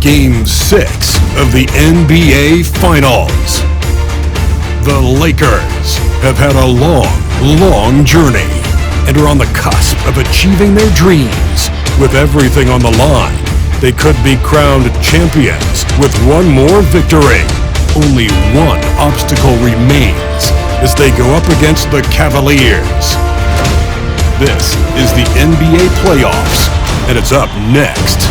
Game 6 of the NBA Finals. The Lakers have had a long journey and are on the cusp of achieving their dreams. With everything on the line, they could be crowned champions with one more victory. Only one obstacle remains as they go up against the Cavaliers. This is the NBA playoffs, and it's up next.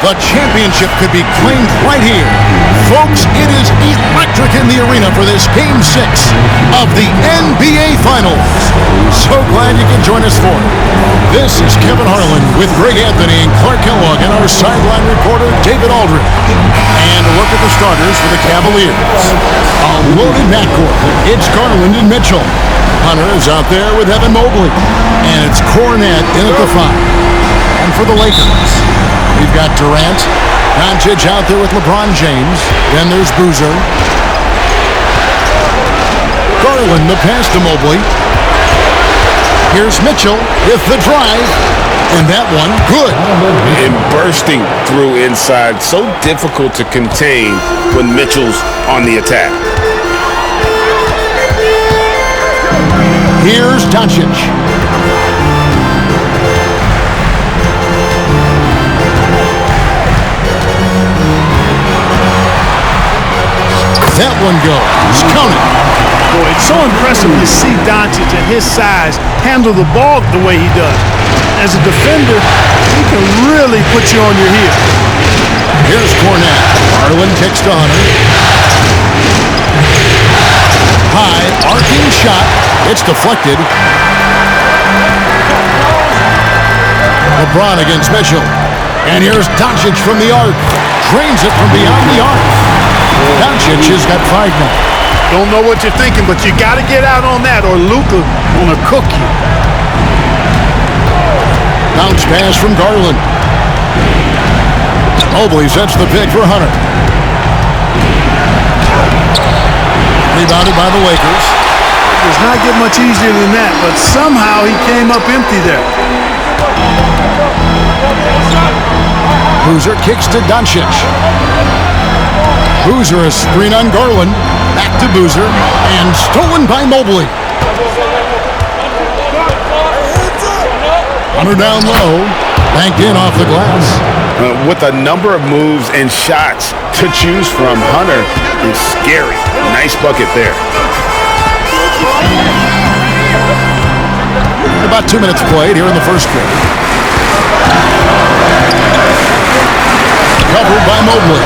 The championship could be claimed right here. Folks, it is electric in the arena for this Game 6 of the NBA Finals. So glad you can join us for it. This is Kevin Harlan with Greg Anthony and Clark Kellogg and our sideline reporter David Aldridge. And a look at the starters for the Cavaliers. A loaded backcourt. It's Garland and Mitchell. Hunter is out there with Evan Mobley. And it's Cornette in at the 5. And for the Lakers, we've got Durant, Doncic out there with LeBron James. Then there's Boozer. Garland, the pass to Mobley. Here's Mitchell with the drive. And that one, good. And bursting through inside. So difficult to contain when Mitchell's on the attack. Here's Doncic. That one goes. Counted. Boy, it's so impressive to see Doncic at his size handle the ball the way he does. As a defender, he can really put you on your heels. Here's Cornette. Garland kicks to Hunter. High, arcing shot. It's deflected. LeBron against Mitchell. And here's Doncic from the arc. Drains it from beyond the arc. Doncic has got 5 now. Don't know what you're thinking, but you got to get out on that or Luka gonna cook you. Bounce pass from Garland. Mobley sets the pick for Hunter. Rebounded by the Lakers. It does not get much easier than that, but somehow he came up empty there. Boozer kicks to Doncic. Boozer a screen on Garland. Back to Boozer. And stolen by Mobley. Hunter down low. Banked in off the glass. With a number of moves and shots to choose from, Hunter is scary. Nice bucket there. About 2 minutes played here in the first quarter. Covered by Mobley.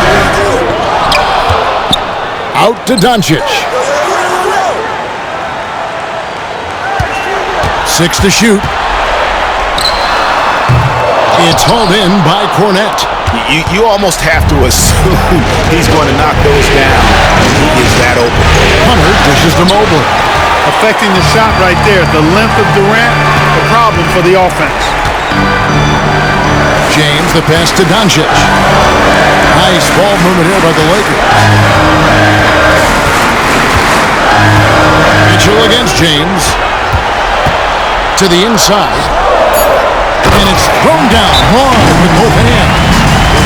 Out to Doncic. 6 to shoot. It's hauled in by Cornette. You almost have to assume he's going to knock those down. He is that open. Hunter dishes to Mobley. Affecting the shot right there. The length of Durant, a problem for the offense. James, the pass to Doncic. Nice ball movement here by the Lakers. Mitchell against James. To the inside. And it's thrown down hard with both hands.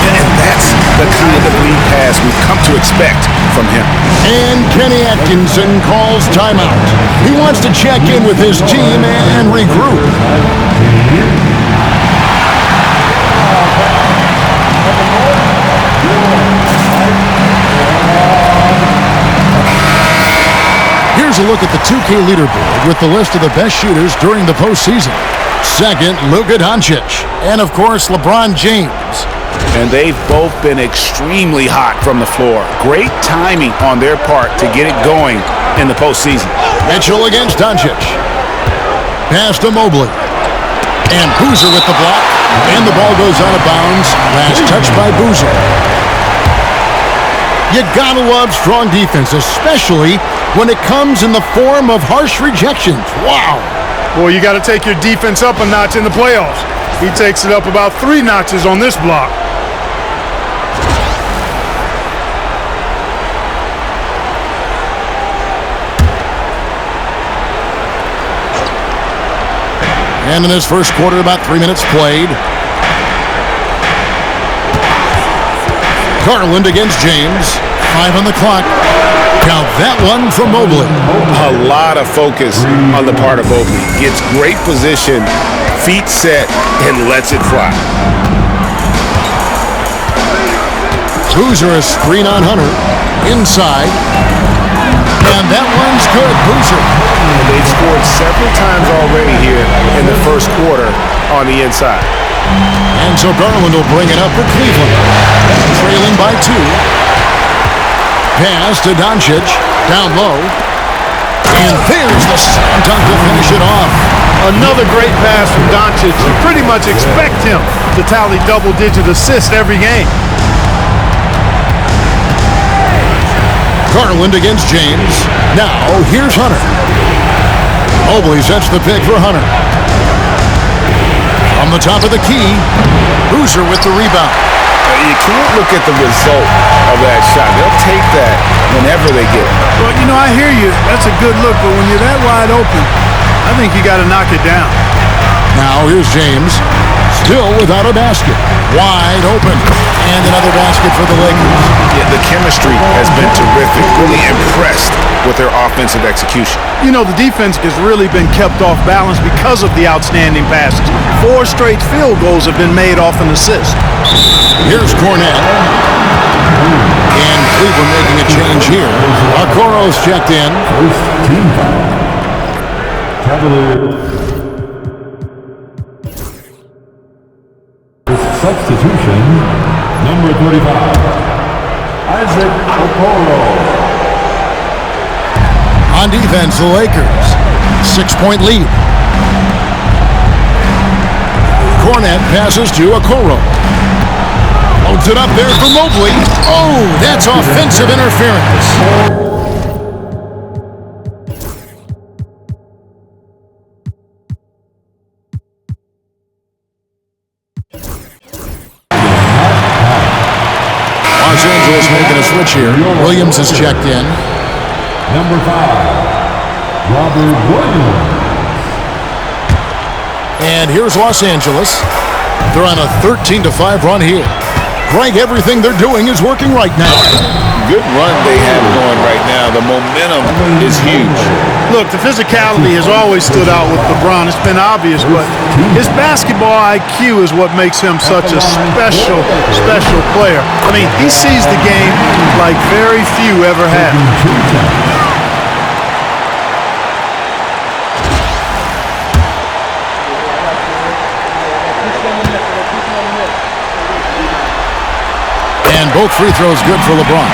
And that's the kind of lead pass we've come to expect from him. And Kenny Atkinson calls timeout. He wants to check in with his team and regroup. Here's a look at the 2K leaderboard with the list of the best shooters during the postseason. Second, Luka Doncic. And, of course, LeBron James. And they've both been extremely hot from the floor. Great timing on their part to get it going in the postseason. Mitchell against Doncic. Pass to Mobley. And Boozer with the block. And the ball goes out of bounds. Last touch by Boozer. You gotta love strong defense, especially when it comes in the form of harsh rejections. Wow. Boy, you got to take your defense up a notch in the playoffs. He takes it up about 3 notches on this block. And in this first quarter, about 3 minutes played. Garland against James. 5 on the clock. Count that one from Mobley. A lot of focus on the part of Mobley. Gets great position, feet set, and lets it fly. Boozer a screen on Hunter. Inside. And that one's good. Boozer. They've scored several times already here in the first quarter on the inside. And so Garland will bring it up for Cleveland. Trailing by 2. Pass to Doncic. Down low. And there's the slam dunk to finish it off. Another great pass from Doncic. You pretty much expect him to tally double-digit assists every game. Garland against James. Now, here's Hunter. Mobley sets the pick for Hunter. From the top of the key, Boozer with the rebound. You can't look at the result of that shot. They'll take that whenever they get it. Well, you know, I hear you. That's a good look, but when you're that wide open, I think you got to knock it down. Now, here's James. Still without a basket. Wide open. And another basket for the Lakers. Yeah, the chemistry has been terrific. Really impressed with their offensive execution. You know, the defense has really been kept off balance because of the outstanding passes. 4 straight field goals have been made off an assist. Here's Cornette. And Cleveland making a change here. Okoro's checked in. Substitution, number 35, Isaac Okoro. On defense, the Lakers. 6-point lead. Cornette passes to Okoro. Loads it up there for Mobley. Oh, that's offensive interference. Los Angeles making a switch here. Williams is checked in. Number 5, Robert Williams. And here's Los Angeles. They're on a 13-5 run here. Greg, everything they're doing is working right now. Good run they have going right now. The momentum is huge. Look, the physicality has always stood out with LeBron. It's been obvious, but his basketball IQ is what makes him such a special player. I mean, he sees the game like very few ever have. And both free throws good for LeBron.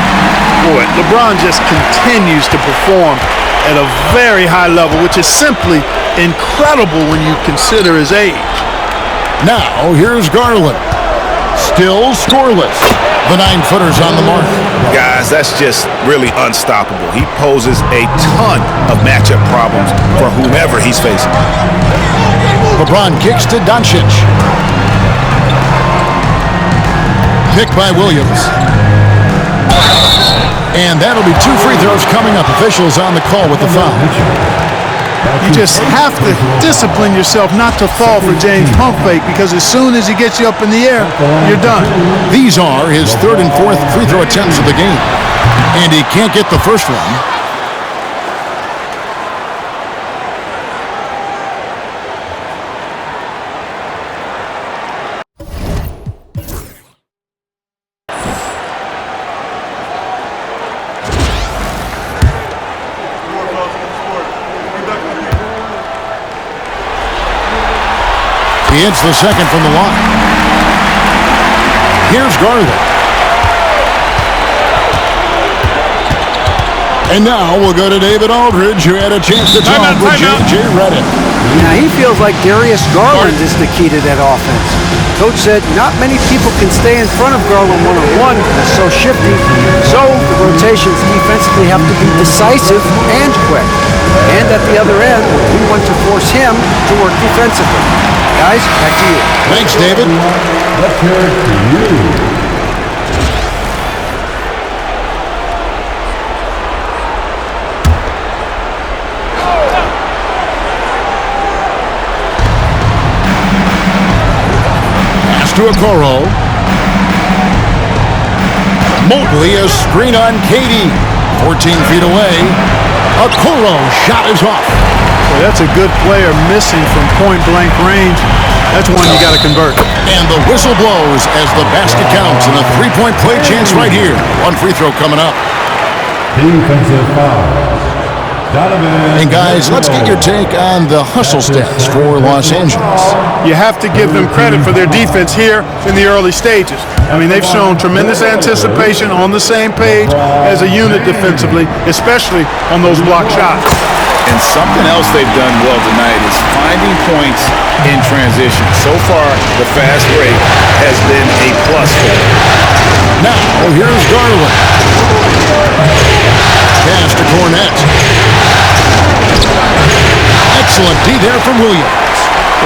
Boy, LeBron just continues to perform at a very high level, which is simply incredible when you consider his age. Now, here's Garland. Still scoreless. The 9-footer's on the mark. Guys, that's just really unstoppable. He poses a ton of matchup problems for whomever he's facing. LeBron kicks to Doncic. Picked by Williams. And that'll be 2 free throws coming up. Officials on the call with the foul. You just have to discipline yourself not to fall for James' pump fake, because as soon as he gets you up in the air, you're done. These are his 3rd and 4th free throw attempts of the game. And he can't get the first one. He hits the second from the line. Here's Garland. And now we'll go to David Aldridge, who had a chance to talk with J.J. Redick. Now he feels like Darius Garland is the key to that offense. Coach said not many people can stay in front of Garland one-on-one. He's so shifty. So the rotations defensively have to be decisive and quick. And at the other end, we want to force him to work defensively. Guys, back to you. Thanks, David. Let's hear it for you. To Okoro. Mobley, a screen on KD. 14 feet away. Okoro shot is off. Well, that's a good player missing from point-blank range. That's one you got to convert. And the whistle blows as the basket counts, and a three-point play chance right here. One free throw coming up. Defensive foul. Donovan. And guys, let's get your take on the hustle stats for Los Angeles. You have to give them credit for their defense here in the early stages. I mean, they've shown tremendous anticipation, on the same page as a unit defensively, especially on those block shots. And something else they've done well tonight is finding points in transition. So far, the fast break has been a plus for them. Now, here's Garland. Pass to Cornette. Excellent D there from Williams.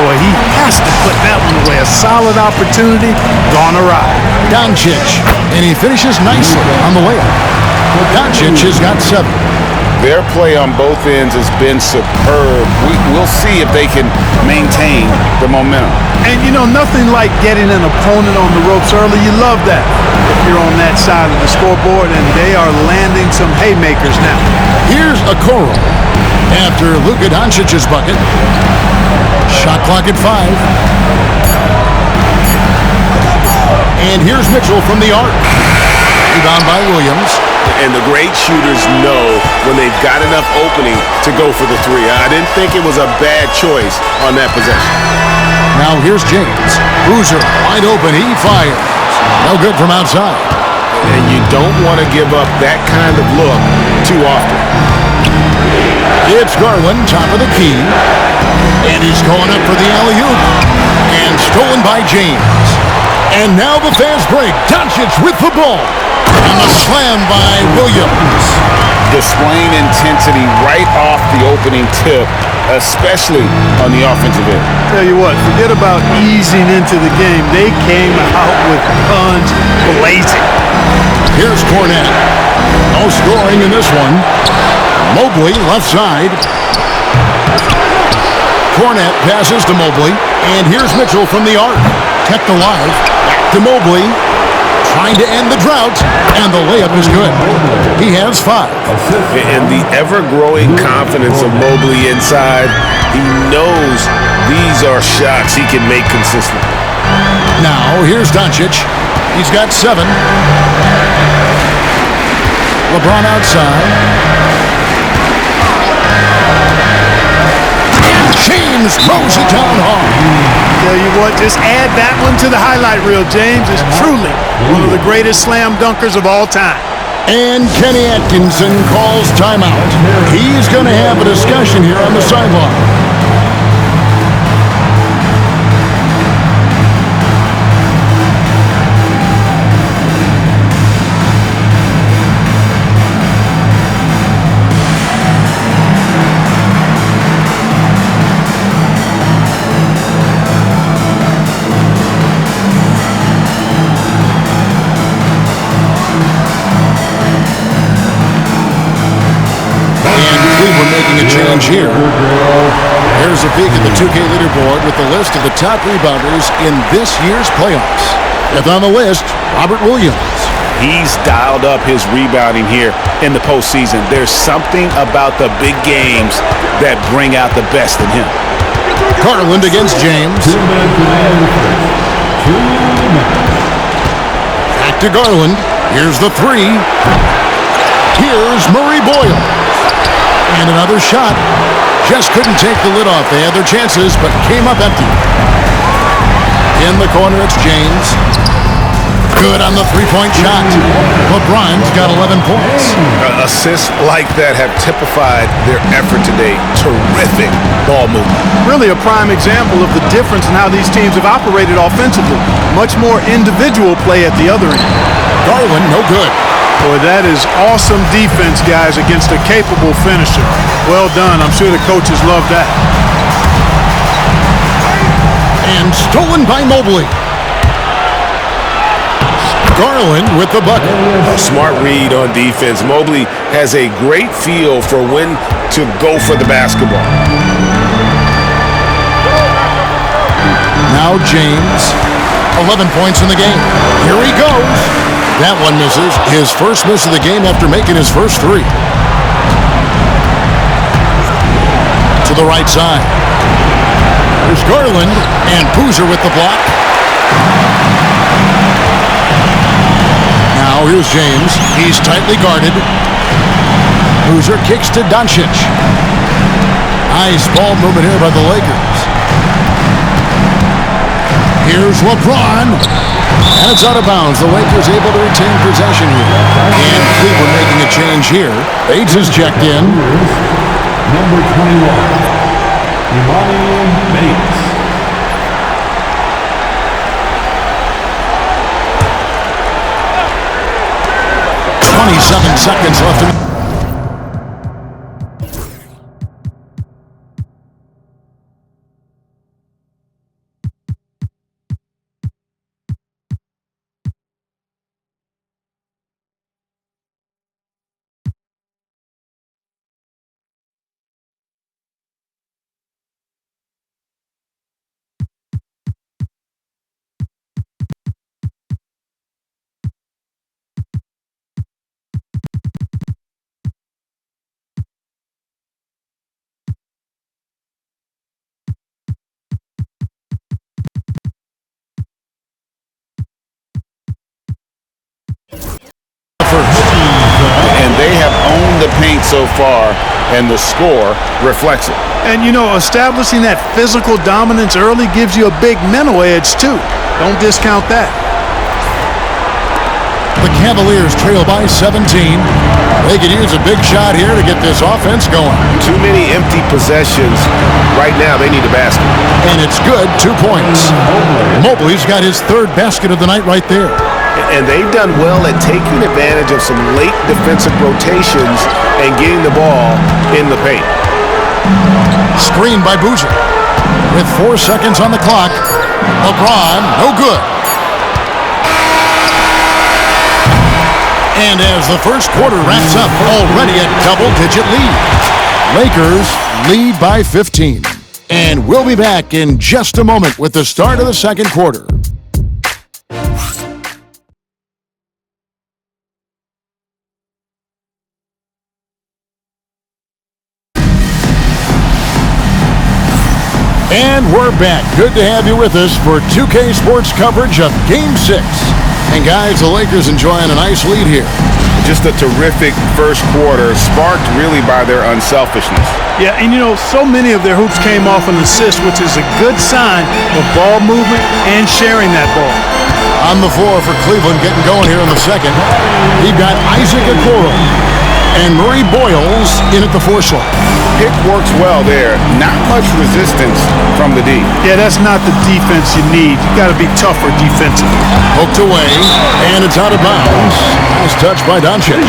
Boy, he has to put that one away. A solid opportunity, gone awry. Doncic, and he finishes nicely on the layup. Doncic has got 7. Their play on both ends has been superb. We'll see if they can maintain the momentum. And, you know, nothing like getting an opponent on the ropes early. You love that if you're on that side of the scoreboard, and they are landing some haymakers now. Here's Okoro after Luka Doncic's bucket. Shot clock at 5. And here's Mitchell from the arc. Rebound by Williams. And the great shooters know when they've got enough opening to go for the three. I didn't think it was a bad choice on that possession. Now here's James. Boozer wide open. He fires. No good from outside. And you don't want to give up that kind of look too often. It's Garland, top of the key. And he's going up for the alley-oop. And stolen by James. And now the fast break. Doncic with the ball. And the slam by Williams. Displaying intensity right off the opening tip, especially on the offensive end. Tell you what, forget about easing into the game. They came out with guns blazing. Here's Cornette. No scoring in this one. Mobley, left side. Cornette passes to Mobley. And here's Mitchell from the arc. Kept alive. Back to Mobley. Trying to end the drought. And the layup is good. He has 5. And the ever-growing confidence of Mobley inside, he knows these are shots he can make consistently. Now, here's Doncic. He's got 7. LeBron outside. James throws it down hard. Tell you what, just add that one to the highlight reel. James is truly one of the greatest slam dunkers of all time. And Kenny Atkinson calls timeout. He's going to have a discussion here on the sideline. A change here. Here's a peek at the 2K leaderboard with the list of the top rebounders in this year's playoffs. Fifth on the list, Robert Williams. He's dialed up his rebounding here in the postseason. There's something about the big games that bring out the best in him. Garland against James. Back to Garland. Here's the 3. Here's Murray Boyle. And another shot. Just couldn't take the lid off. They had their chances, but came up empty. In the corner, it's James. Good on the three-point shot. LeBron's got 11 points. Assists like that have typified their effort today. Terrific ball movement. Really a prime example of the difference in how these teams have operated offensively. Much more individual play at the other end. Garland, no good. Boy, that is awesome defense, guys, against a capable finisher. Well done. I'm sure the coaches love that. And stolen by Mobley. Garland with the bucket. A smart read on defense. Mobley has a great feel for when to go for the basketball. Now James, 11 points in the game. Here he goes. That one misses. His first miss of the game after making his first three. To the right side. There's Garland, and Boozer with the block. Now here's James. He's tightly guarded. Boozer kicks to Doncic. Nice ball movement here by the Lakers. Here's LeBron. And it's out of bounds. The Lakers able to retain possession here. And Cleveland making a change here. Bates is checked in. Number 21, Bates. 27 seconds left in And they have owned the paint so far, and the score reflects it. And, you know, establishing that physical dominance early gives you a big mental edge, too. Don't discount that. The Cavaliers trail by 17. They could use a big shot here to get this offense going. Too many empty possessions. Right now, they need a basket. And it's good, 2 points. Mobley's got his third basket of the night right there. And they've done well at taking advantage of some late defensive rotations and getting the ball in the paint. Screen by Boozer. With 4 seconds on the clock, LeBron, no good. And as the first quarter wraps up, already a double-digit lead. Lakers lead by 15. And we'll be back in just a moment with the start of the second quarter. And we're back. Good to have you with us for 2K Sports coverage of Game 6. And guys, the Lakers enjoying a nice lead here. Just a terrific first quarter, sparked really by their unselfishness. Yeah, and you know, so many of their hoops came off an assist, which is a good sign of ball movement and sharing that ball. On the floor for Cleveland, getting going here in the second. We've got Isaac Okoro and Murray Boyles in at the 4 slot. Pick works well there. Not much resistance from the D. Yeah, that's not the defense you need. You got to be tougher defensively. Poked away, and it's out of bounds. Nice touch by Doncic.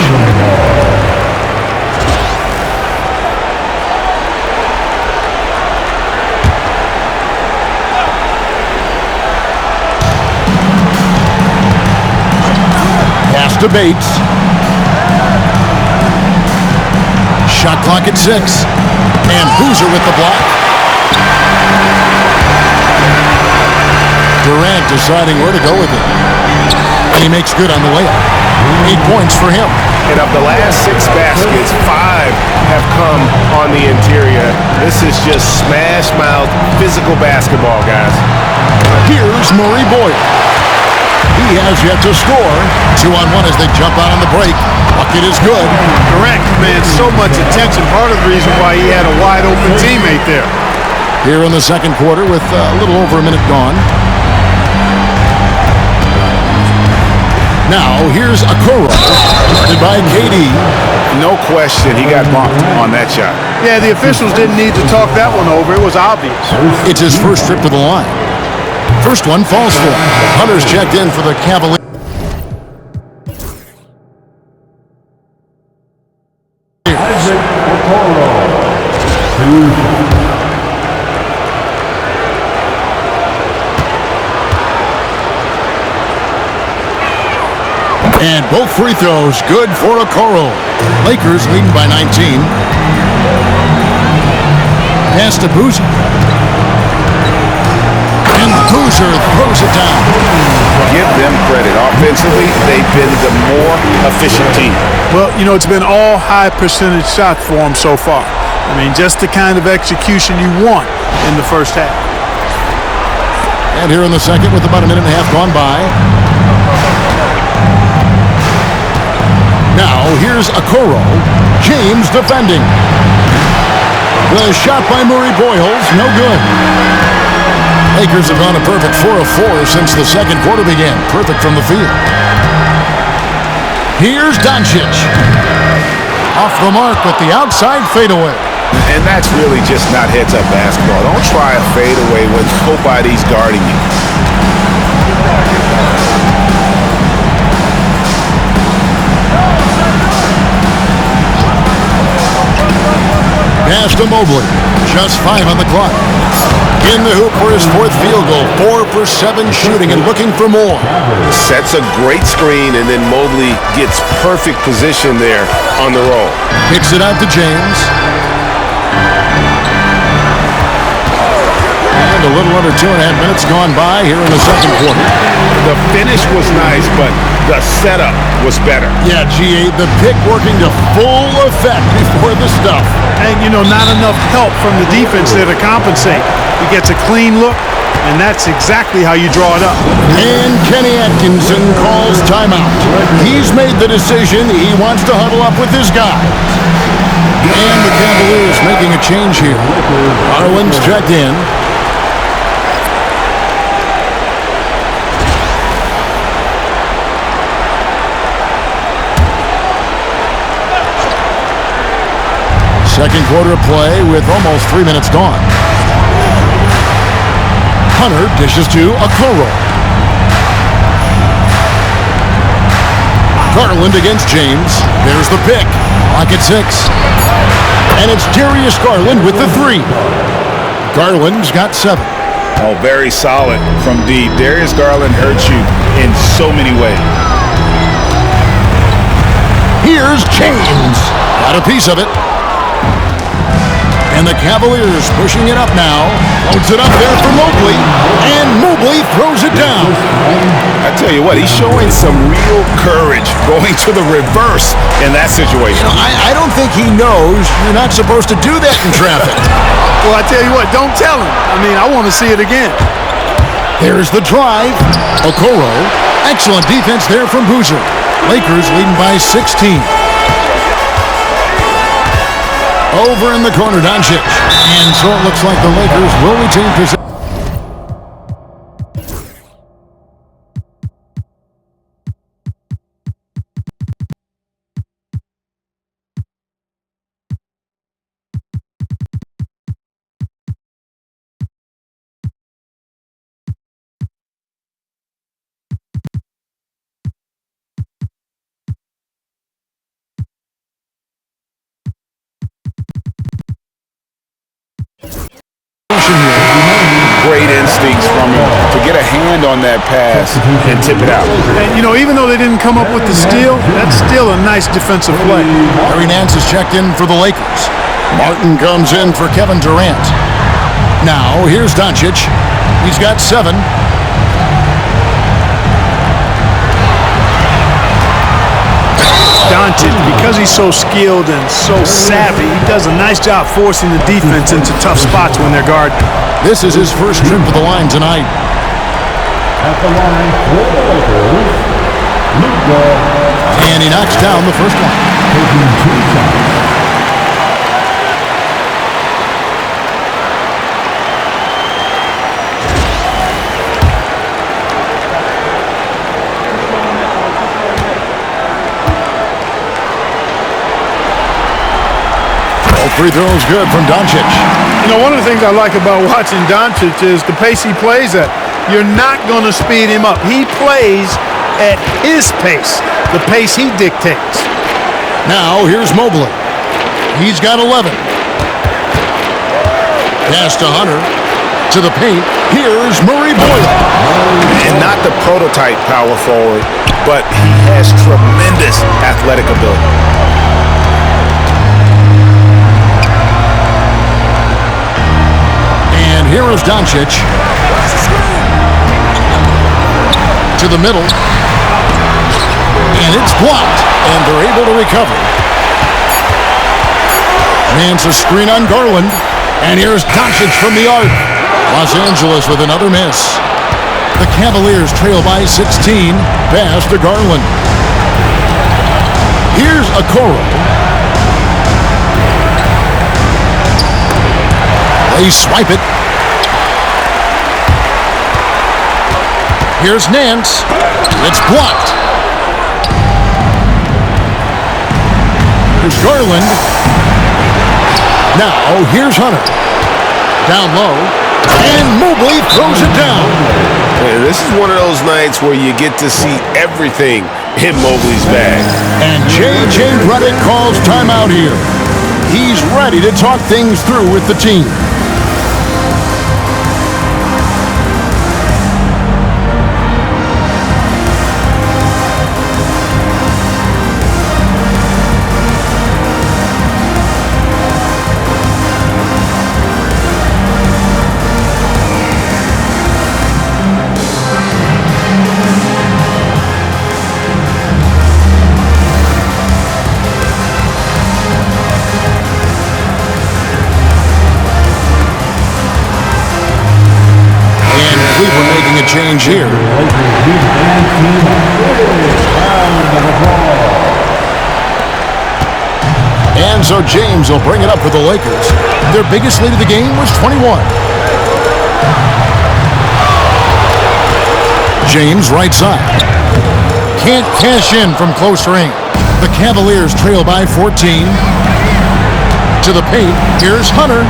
Pass to Bates. Shot clock at 6. And Boozer with the block. Durant deciding where to go with it. And he makes good on the layup. 8 points for him. And of the last 6 baskets, 5 have come on the interior. This is just smash-mouth physical basketball, guys. Here's Murray Boyle. He has yet to score. 2-on-1 as they jump out on the break. Bucket is good. Durant commands so much attention. Part of the reason why he had a wide-open teammate there. Here in the second quarter with a little over a minute gone. Now, here's Okoro. Guarded by KD. No question, he got bumped on that shot. Yeah, the officials didn't need to talk that one over. It was obvious. It's his first trip to the line. First one falls for him. Hunter's checked in for the Cavaliers. And both free throws good for Okoro. Lakers leading by 19. Pass to Boozer. And Boozer throws it down. give them credit. Offensively, they've been the more efficient team. Well, it's been all high percentage shots for them so far. I mean, just the kind of execution you want in the first half. And here in the second with about a minute and a half gone by. Now here's Okoro. James defending. The shot by Murray Boyles, no good. Lakers have gone a perfect 4 of 4 since the second quarter began. Perfect from the field. Here's Doncic. Off the mark with the outside fadeaway. And that's really just not heads-up basketball. Don't try a fadeaway when nobody's guarding you. Pass to Mobley. Just 5 on the clock. In the hoop for his fourth field goal. 4 for 7 shooting and looking for more. Sets a great screen, and then Mobley gets perfect position there on the roll. Kicks it out to James. And a little under 2.5 minutes gone by here in the second quarter. The finish was nice, but the setup was better. Yeah, GA, the pick working to full effect before the stuff. And, not enough help from the defense there to compensate. He gets a clean look, and that's exactly how you draw it up. And Kenny Atkinson calls timeout. He's made the decision. He wants to huddle up with his guys. And the Cavaliers making a change here. Garland's checked in. Second quarter play with almost 3 minutes gone. Hunter dishes to Okoro. Garland against James. There's the pick. Clock at 6. And it's Darius Garland with the 3. Garland's got 7. Oh, very solid from deep. Darius Garland hurts you in so many ways. Here's James. Got a piece of it. And the Cavaliers pushing it up now. Loads it up there for Mobley. And Mobley throws it down. I tell you what, he's showing some real courage going to the reverse in that situation. I don't think he knows you're not supposed to do that in traffic. Well, I tell you what, don't tell him. I want to see it again. There's the drive. Okoro. Excellent defense there from Boozer. Lakers leading by 16. Over in the corner, Doncic. And so it looks like the Lakers will retain possession. Great instincts from him to get a hand on that pass and tip it out. And, even though they didn't come up with the steal, that's still a nice defensive play. Larry Nance is checked in for the Lakers. Martin comes in for Kevin Durant. Now, here's Doncic. He's got 7. Doncic, because he's so skilled and so savvy, he does a nice job forcing the defense into tough spots when they're guarding. This is his first trip to the line tonight. At the line for the Lakers, Luka. And he knocks down the first one. Taking 2 shots. Free throws good from Doncic. One of the things I like about watching Doncic is the pace he plays at. You're not going to speed him up. He plays at his pace, the pace he dictates. Now, here's Mobley. He's got 11. Pass to Hunter. To the paint. Here's Murray Boyle. And not the prototype power forward, but he has tremendous athletic ability. Here is Doncic. To to the middle. And it's blocked, and they're able to recover. Mans a screen on Garland, and here's Doncic from the arc. Los Angeles with another miss. The Cavaliers trail by 16. Pass to Garland. Here's Okoro. They swipe it. Here's Nance. It's blocked. Here's Garland. Now, here's Hunter. Down low. And Mobley throws it down. Yeah, this is one of those nights where you get to see everything in Mobley's bag. And J.J. Redick calls timeout here. He's ready to talk things through with the team. Change here. And so James will bring it up for the Lakers. Their biggest lead of the game was 21. James right side. Can't cash in from close range. The Cavaliers trail by 14. To the paint. Here's Hunter.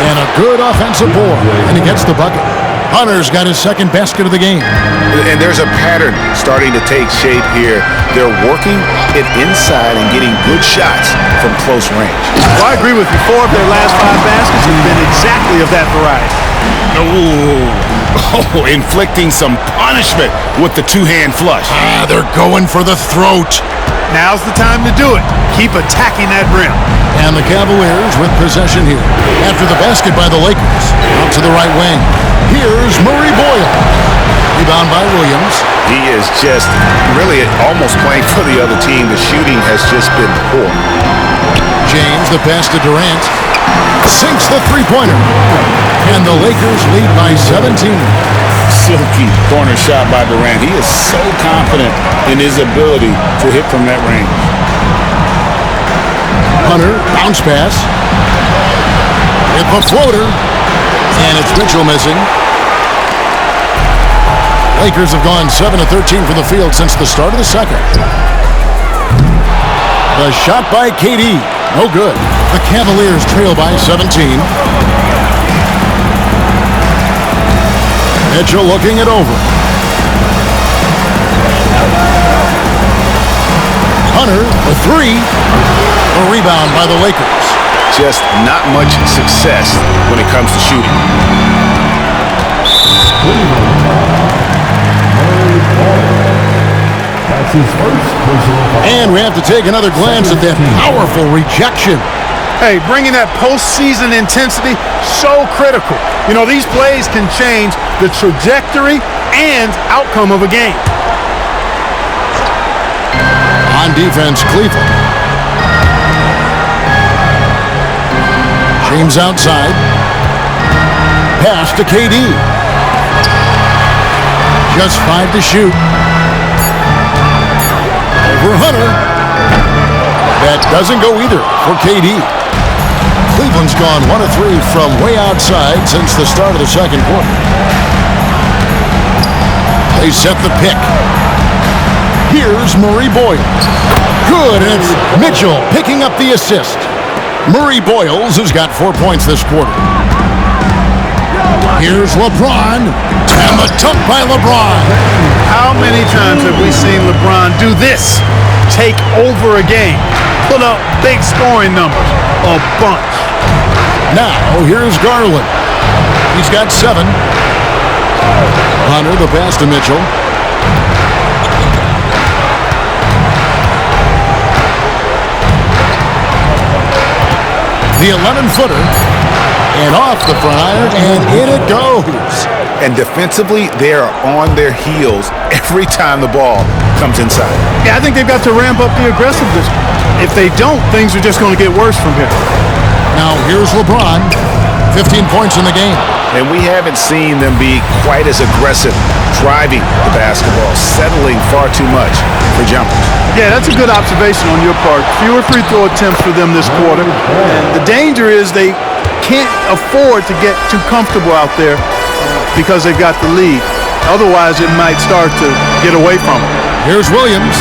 And a good offensive board, and he gets the bucket. Hunter's got his second basket of the game. And there's a pattern starting to take shape here. They're working it inside and getting good shots from close range. Well, I agree with you. 4 of their last 5 baskets have been exactly of that variety. Oh, inflicting some punishment with the two-hand flush. They're going for the throat. Now's the time to do it. Keep attacking that rim. And the Cavaliers with possession here. After the basket by the Lakers. Out to the right wing. Here's Murray Boyle. Rebound by Williams. He is just really almost playing for the other team. The shooting has just been poor. James, the pass to Durant. Sinks the three-pointer. And the Lakers lead by 17. Silky corner shot by Durant. He is so confident in his ability to hit from that range. Hunter, bounce pass. Hit the floater. And it's Mitchell missing. Lakers have gone 7 of 13 from the field since the start of the second. The shot by KD. No good. The Cavaliers trail by 17. Mitchell looking it over. Hunter, a three. A rebound by the Lakers. Just not much success when it comes to shooting. And we have to take another glance at that powerful rejection. Hey, bringing that postseason intensity, so critical. You know, these plays can change the trajectory and outcome of a game. On defense, Cleveland. James outside. Pass to KD. Just 5 to shoot. Over Hunter. That doesn't go either for KD. Cleveland's gone 1 of 3 from way outside since the start of the second quarter. They set the pick. Here's Murray Boyle. Good, and it's Mitchell picking up the assist. Murray Boyles has got 4 points this quarter. Here's LeBron. And the dunk by LeBron. How many times have we seen LeBron do this? Take over a game. Put up big scoring numbers. A bunch. Now, here's Garland. He's got 7. Hunter, the pass to Mitchell. The 11-footer. And off the front iron, and in it goes. And defensively, they are on their heels every time the ball comes inside. Yeah, I think they've got to ramp up the aggressiveness. If they don't, things are just going to get worse from here. Now here's LeBron, 15 points in the game. And we haven't seen them be quite as aggressive driving the basketball, settling far too much for jumpers. Yeah, that's a good observation on your part. Fewer free throw attempts for them this quarter. And the danger is they can't afford to get too comfortable out there because they've got the lead. Otherwise, it might start to get away from them. Here's Williams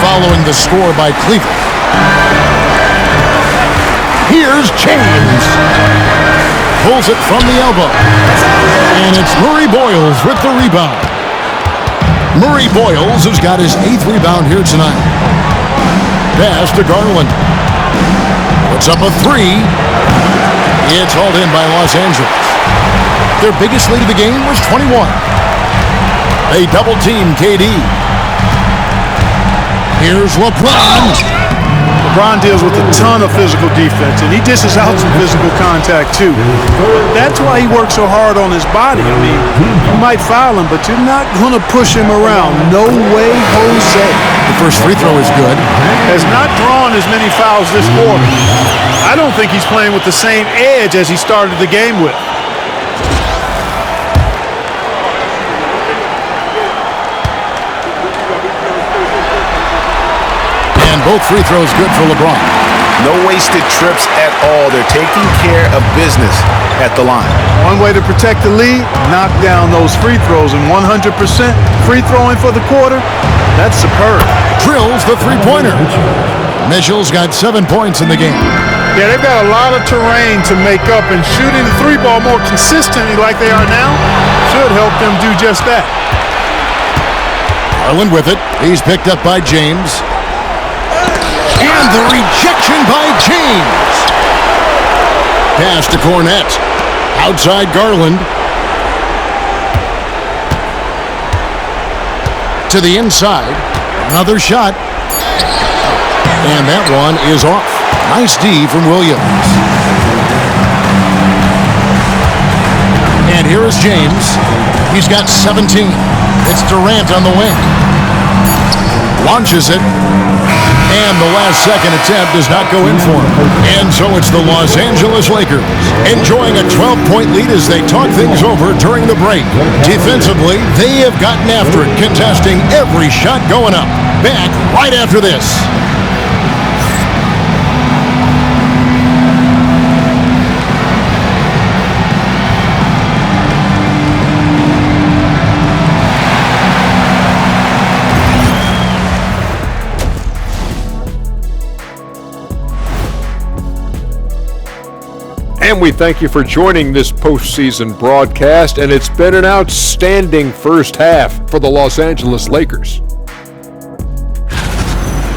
following the score by Cleveland. Here's James. Pulls it from the elbow. And it's Murray Boyles with the rebound. Murray Boyles has got his 8th rebound here tonight. Pass to Garland. Puts up a 3. It's hauled in by Los Angeles. Their biggest lead of the game was 21. They double-team KD. Here's LeBron. LeBron deals with a ton of physical defense, and he dishes out some physical contact, too. But that's why he works so hard on his body. I mean, you might foul him, but you're not going to push him around. No way, Jose. The first free throw is good. Has not drawn as many fouls this quarter. I don't think he's playing with the same edge as he started the game with. Both free throws good for LeBron. No wasted trips at all. They're taking care of business at the line. One way to protect the lead, knock down those free throws, and 100% free throwing for the quarter, that's superb. Drills the three-pointer. Mitchell's got 7 points in the game. Yeah, they've got a lot of terrain to make up, and shooting the three ball more consistently like they are now should help them do just that. Garland with it. He's picked up by James. And the rejection by James. Pass to Cornette. Outside Garland. To the inside. Another shot. And that one is off. Nice D from Williams. And here is James. He's got 17. It's Durant on the wing. Launches it. And the last-second attempt does not go in for him. And so it's the Los Angeles Lakers enjoying a 12-point lead as they talk things over during the break. Defensively, they have gotten after it, contesting every shot going up. Back right after this. And we thank you for joining this postseason broadcast, and it's been an outstanding first half for the Los Angeles Lakers.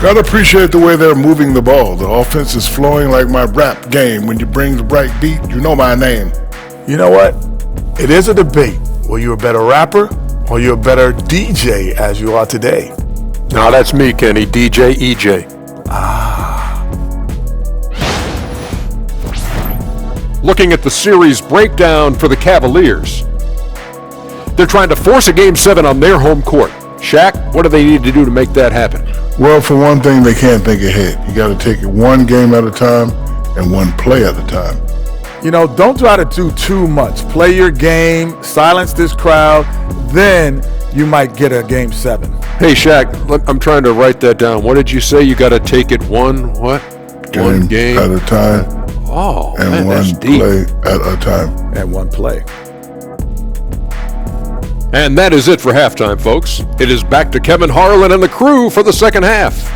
Gotta appreciate the way they're moving the ball. The offense is flowing like my rap game. When you bring the right beat, you know my name. You know what? It is a debate. Were you a better rapper or you a better DJ as you are today? No, that's me, Kenny. DJ EJ. Looking at the series breakdown for the Cavaliers. They're trying to force a Game 7 on their home court. Shaq, what do they need to do to make that happen? Well, for one thing, they can't think ahead. You got to take it one game at a time and one play at a time. You know, don't try to do too much. Play your game, silence this crowd, then you might get a Game 7. Hey, Shaq, I'm trying to write that down. What did you say? You got to take it one game at a time. Oh, and man, one play at a time. And one play. And that is it for halftime, folks. It is back to Kevin Harlan and the crew for the second half.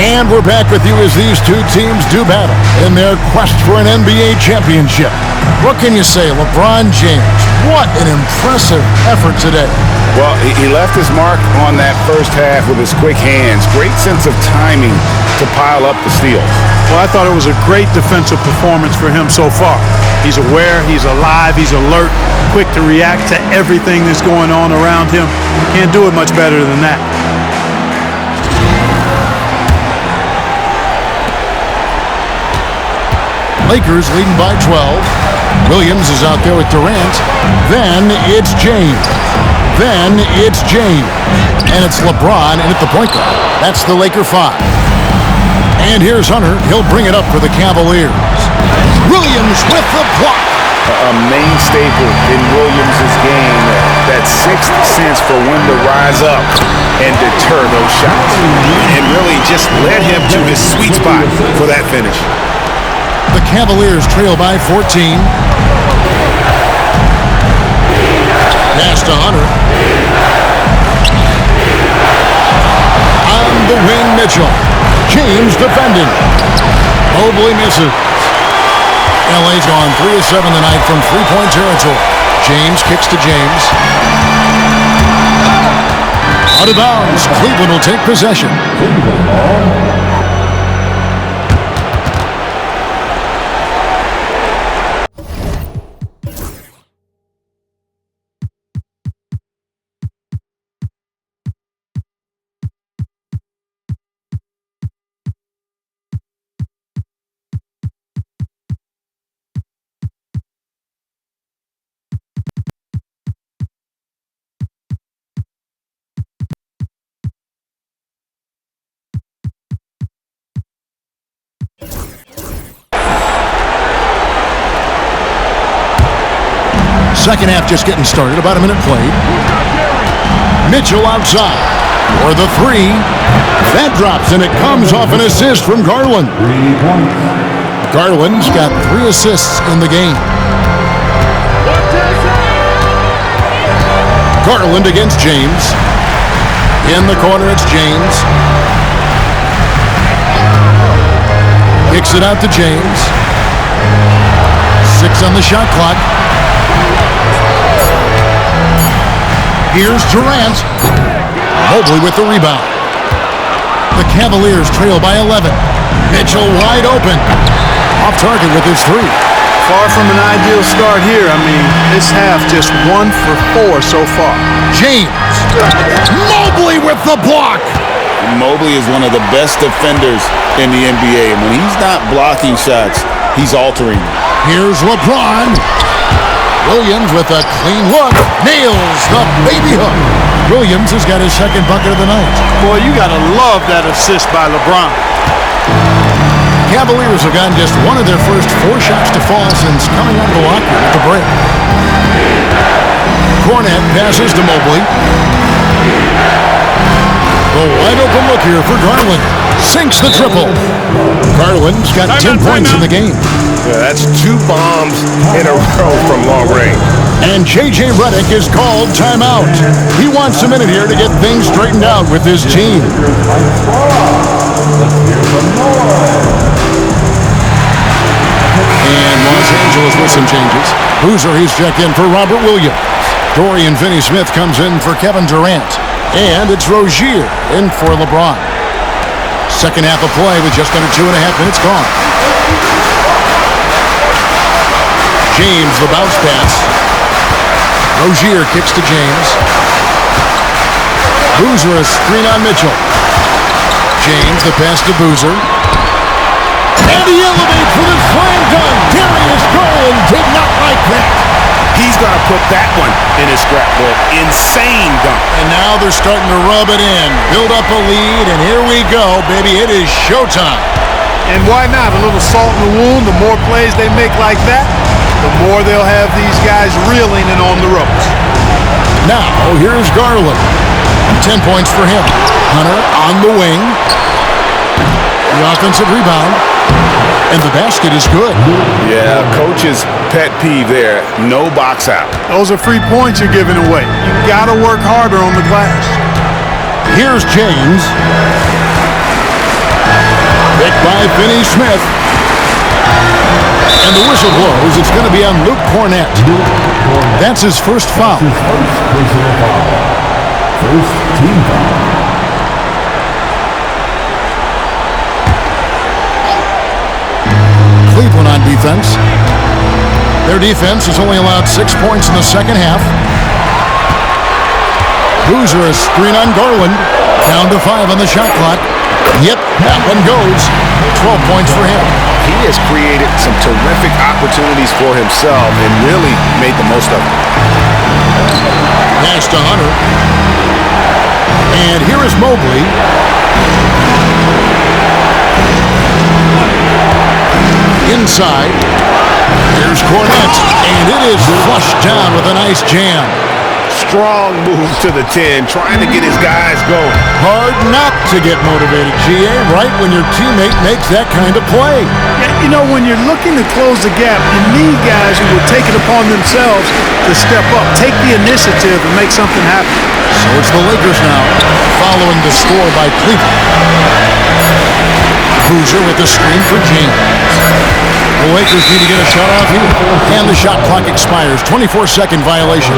And we're back with you as these two teams do battle in their quest for an NBA championship. What can you say, LeBron James? What an impressive effort today. Well, he left his mark on that first half with his quick hands. Great sense of timing to pile up the steals. Well, I thought it was a great defensive performance for him so far. He's aware, he's alive, he's alert, quick to react to everything that's going on around him. Can't do it much better than that. Lakers leading by 12. Williams is out there with Durant. Then it's James. Then it's James. And it's LeBron in at the point guard. That's the Laker 5. And here's Hunter. He'll bring it up for the Cavaliers. Williams with the block. A main staple in Williams' game, that sixth sense for when to rise up and deter those shots. And really just led him to his sweet spot for that finish. The Cavaliers trail by 14. Pass to Hunter. On the wing, Mitchell. James defending. Mobley misses. LA's gone 3 of 7 tonight from three-point territory. James kicks to James. Out of bounds. Cleveland will take possession. Second half just getting started. About a minute played. Mitchell outside. For the three. That drops, and it comes off an assist from Garland. Garland's got 3 assists in the game. Garland against James. In the corner, it's James. Kicks it out to James. 6 on the shot clock. Here's Durant. Mobley with the rebound. The Cavaliers trail by 11. Mitchell wide open. Off target with his 3. Far from an ideal start here. I mean, this half just 1 for 4 so far. James. Mobley with the block. Mobley is one of the best defenders in the NBA. And when he's not blocking shots, he's altering. Here's LeBron. Williams with a clean look. Nails the baby hook. Williams has got his second bucket of the night. Boy, you got to love that assist by LeBron. Cavaliers have gotten just one of their first 4 shots to fall since coming out of the locker at the break. Cornet passes to Mobley. The wide open look here for Garland. Sinks the triple. Garland's got 10 points in the game. Yeah, that's 2 bombs in a row from long range. And J.J. Redick is called timeout. He wants a minute here to get things straightened out with his team. And Los Angeles with some changes. Boozer, he's checked in for Robert Williams. Dorian Finney-Smith comes in for Kevin Durant. And it's Rozier in for LeBron. Second half of play with just under 2.5 minutes gone. James, the bounce pass. Rozier kicks to James. Boozer, a screen on Mitchell. James, the pass to Boozer. And he elevates for the slam dunk. Darius Garland did not like that. He's got to put that one in his scrapbook. Insane dunk. And now they're starting to rub it in. Build up a lead, and here we go, baby. It is showtime. And why not? A little salt in the wound. The more plays they make like that, the more they'll have these guys reeling and on the ropes. Now, here's Garland. 10 points for him. Hunter on the wing. The offensive rebound. And the basket is good. Yeah, coach's pet peeve there. No box out. Those are free points you're giving away. You got to work harder on the glass. Here's James. Picked by Finney-Smith. And the whistle blows. It's going to be on Luke Cornet. That's his first foul. First team foul. Cleveland on defense. Their defense has only allowed 6 points in the second half. Boozer, a screen on Garland. Down to 5 on the shot clock. Yep, that one goes. 12 points for him. He has created some terrific opportunities for himself and really made the most of it. Pass to Hunter. And here is Mobley. Inside. Here's Cornette. And it is flushed down with a nice jam. Strong move to the 10, trying to get his guys going. Hard not to get motivated, GA, right when your teammate makes that kind of play. Yeah, you know, when you're looking to close the gap, you need guys who will take it upon themselves to step up, take the initiative, and make something happen. So it's the Lakers now, following the score by Cleveland. Boozer with the screen for James. The Lakers need to get a shot off here. And the shot clock expires. 24-second violation.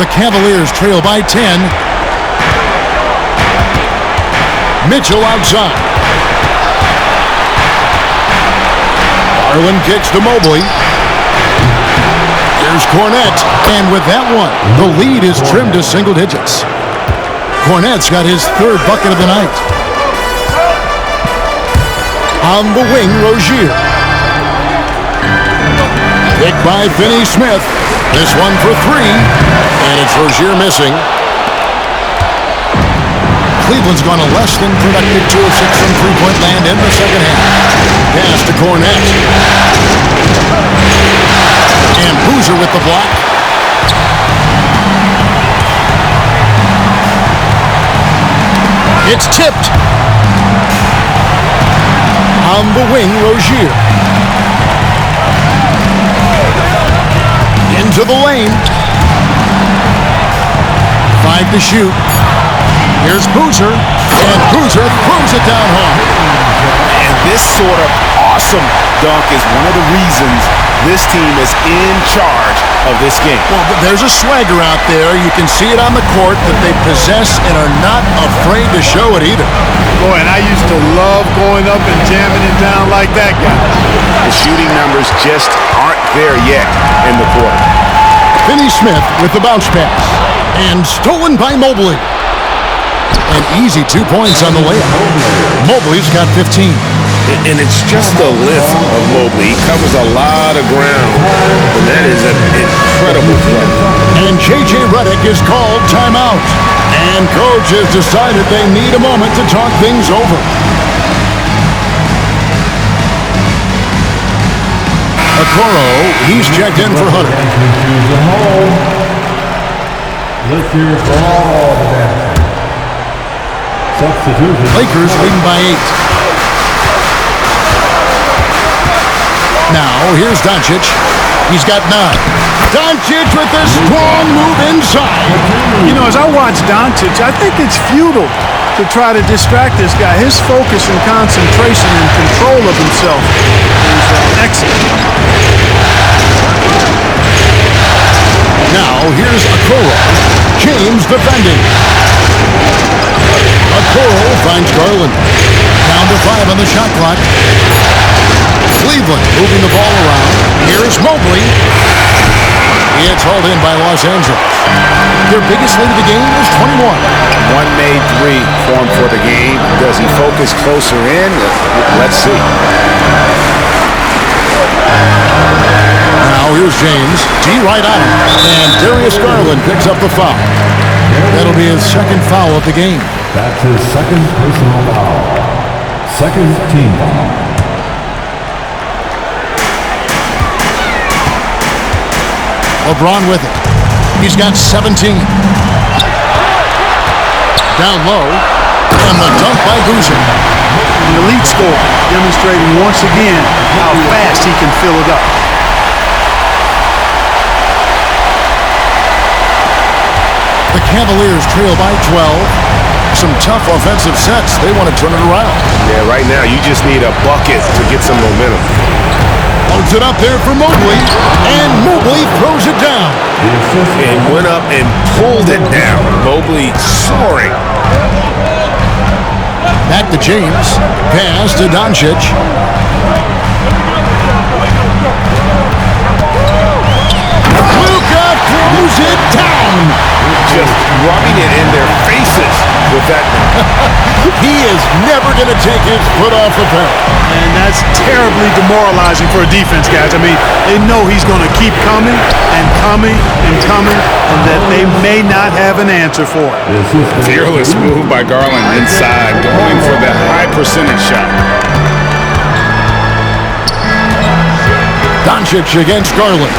The Cavaliers trail by 10. Mitchell outside. Garland kicks to Mobley. Here's Cornette. And with that one, the lead is trimmed to single digits. Cornette's got his third bucket of the night. On the wing, Rozier. Picked by Finney-Smith. This one for 3, and it's Rozier missing. Cleveland's gone a less than productive 2 of 6 from three-point land in the second half. Pass to Cornette. And Boozer with the block. It's tipped. On the wing, Rozier. Into the lane. 5 to shoot. Here's Boozer. And Boozer throws it down hard. And this sort of awesome dunk is one of the reasons this team is in charge of this game. Well, there's a swagger out there. You can see it on the court that they possess and are not afraid to show it either. Boy, and I used to love going up and jamming it down like that guy. The shooting numbers just aren't there yet in the quarter. Finney-Smith with the bounce pass. And stolen by Mobley. An easy 2 points on the layup. Mobley's got 15. And it's just the length of Mobley. He covers a lot of ground. And that is an incredible play. And J.J. Redick is called timeout. And coach has decided they need a moment to talk things over. Okoro, he's checked in for Hunter. Let's hear it for all the best. Substitution. Lakers leading by 8. Now, here's Doncic. He's got 9. Doncic with a strong move inside. You know, as I watch Doncic, I think it's futile to try to distract this guy. His focus and concentration and control of himself is excellent. Now, here's Okoro. James defending. Okoro finds Garland. Down to 5 on the shot clock. Cleveland moving the ball around. Here's Mobley. It's hauled in by Los Angeles. Their biggest lead of the game is 21. One made 3 for him for the game. Does he focus closer in? Let's see. Now here's James. D right on him. And Darius Garland picks up the foul. That'll be his second foul of the game. That's his second personal foul. Second team foul. LeBron with it. He's got 17. Down low. And the dunk by Boozer. An elite scorer, demonstrating once again how fast he can fill it up. The Cavaliers trail by 12. Some tough offensive sets. They want to turn it around. Yeah, right now you just need a bucket to get some momentum. Holds it up there for Mobley. And Mobley throws it down. And went up and pulled it down. Mobley soaring. Back to James. Pass to Doncic. Luka throws it down. Just rubbing it in their faces with that. He is never going to take his foot off the pedal. And that's terribly demoralizing for a defense, guys. I mean, they know he's going to keep coming and coming and coming, and that they may not have an answer for it. Fearless move by Garland inside, going for the high percentage shot. Doncic against Garland.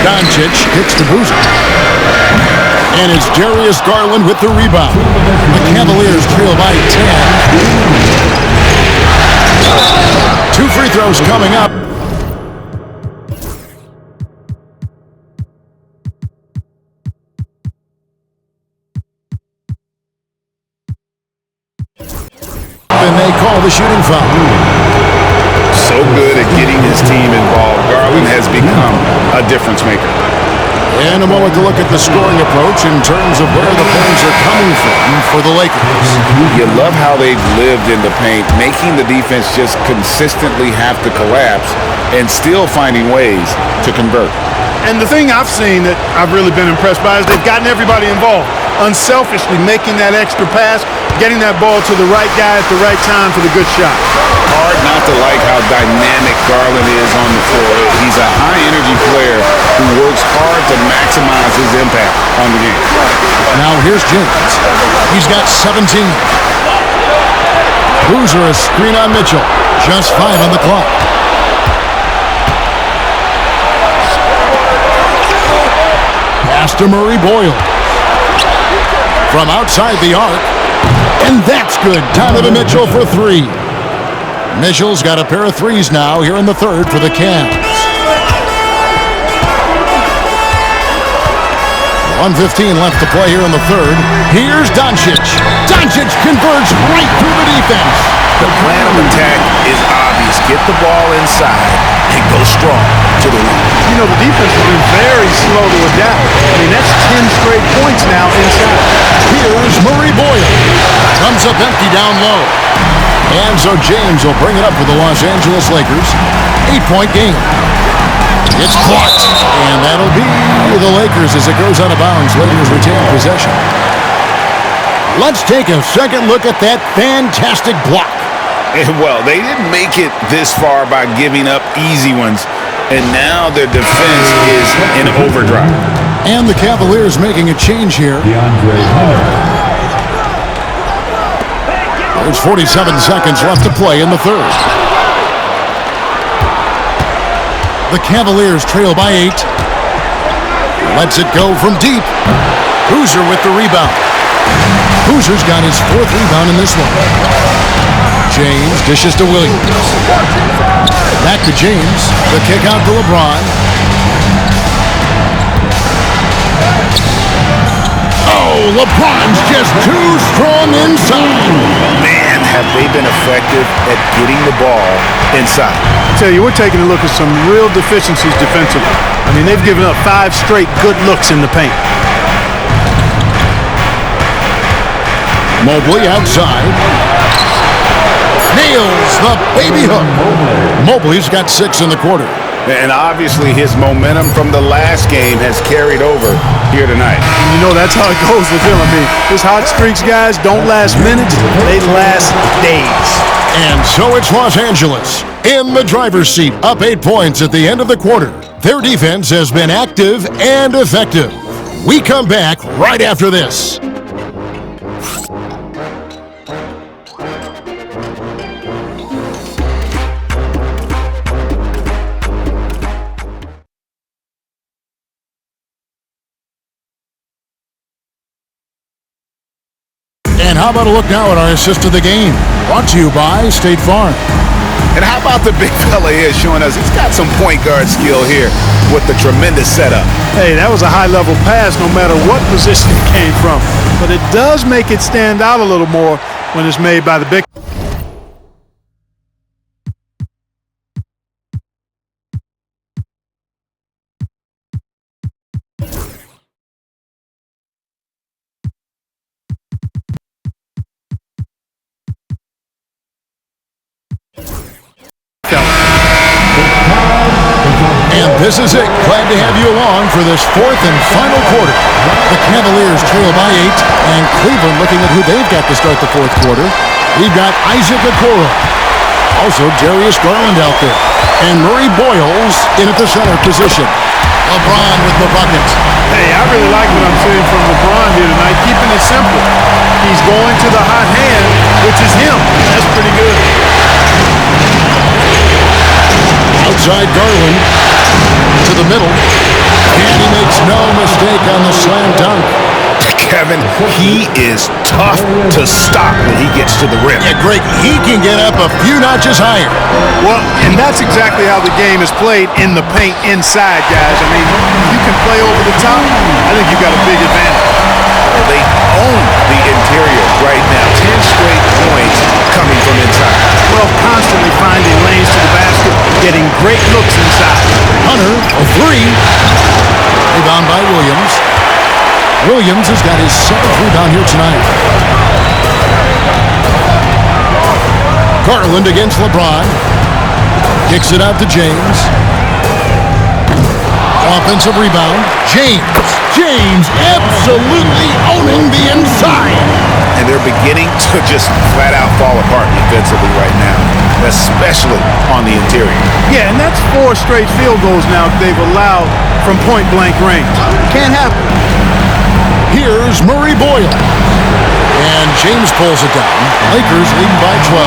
Doncic hits the Boozer. And it's Darius Garland with the rebound. The Cavaliers trail by 10. 2 free throws coming up. And they call the shooting foul. So good at getting his team involved. Garland has become a difference maker. And a moment to look at the scoring approach in terms of where the points are coming from for the Lakers. You love how they've lived in the paint, making the defense just consistently have to collapse and still finding ways to convert. And the thing I've seen that I've really been impressed by is they've gotten everybody involved, unselfishly making that extra pass, getting that ball to the right guy at the right time for the good shot. Hard not to like how dynamic Garland is on the floor. He's a high-energy player who works hard to maximize his impact on the game. Now here's James. He's got 17. Boozer a screen on Mitchell. Just 5 on the clock. Pass to Murray Boyle. From outside the arc. And that's good. Donovan to Mitchell for 3. Mitchell's got a pair of threes now here in the third for the Cavs. 1:15 left to play here in the third. Here's Doncic. Doncic converts right through the defense. The plan of attack is obvious. Get the ball inside and go strong to the rim. You know, the defense has been very slow to adapt. I mean, that's 10 straight points now inside. Here's Murray Boyle. Comes up empty down low. And so James will bring it up for the Los Angeles Lakers. 8-point game. It's blocked. And that'll be the Lakers as it goes out of bounds. Lakers retain possession. Let's take a second look at that fantastic block. And well, they didn't make it this far by giving up easy ones. And now their defense is in overdrive. And the Cavaliers making a change here. There's 47 seconds left to play in the third. The Cavaliers trail by 8. Lets it go from deep. Boozer with the rebound. Boozer's got his 4th rebound in this one. James dishes to Williams. Back to James. The kick out to LeBron. Oh, LeBron's just too strong inside. Man, have they been effective at getting the ball inside. I tell you, we're taking a look at some real deficiencies defensively. I mean, they've given up 5 straight good looks in the paint. Mobley outside. Nails the baby hook. Mobley's got 6 in the quarter. And obviously his momentum from the last game has carried over here tonight. You know, that's how it goes with him. I mean, his hot streaks, guys, don't last minutes. They last days. And so it's Los Angeles in the driver's seat, up 8 points at the end of the quarter. Their defense has been active and effective. We come back right after this. And how about a look now at our assist of the game? Brought to you by State Farm. And how about the big fella here showing us he's got some point guard skill here with the tremendous setup. Hey, that was a high-level pass no matter what position it came from. But it does make it stand out a little more when it's made by the big. And this is it. Glad to have you along for this fourth and final quarter. The Cavaliers trail by 8, and Cleveland looking at who they've got to start the fourth quarter. We've got Isaac Okoro. Also, Darius Garland out there. And Murray Boyles in at the center position. LeBron with the bucket. Hey, I really like what I'm seeing from LeBron here tonight, keeping it simple. He's going to the hot hand, which is him. That's pretty good. Outside Garland to the middle. And he makes no mistake on the slam dunk. Kevin, he is tough to stop when he gets to the rim. Yeah, Greg, he can get up a few notches higher. Well, and that's exactly how the game is played in the paint inside, guys. I mean, you can play over the top. I think you got a big advantage. Well, they own the interior right now. 10 straight points coming from inside. Well, constantly finding lanes to the basket, getting great looks inside. Hunter, a three. Rebound by Williams. Williams has got his second rebound here tonight. Garland against LeBron. Kicks it out to James. Offensive rebound. James absolutely owning the inside. And they're beginning to just flat out fall apart defensively right now, especially on the interior. Yeah, and that's 4 straight field goals now they've allowed from point-blank range. Can't happen. Here's Murray Boyle. And James pulls it down. Lakers leading by 12.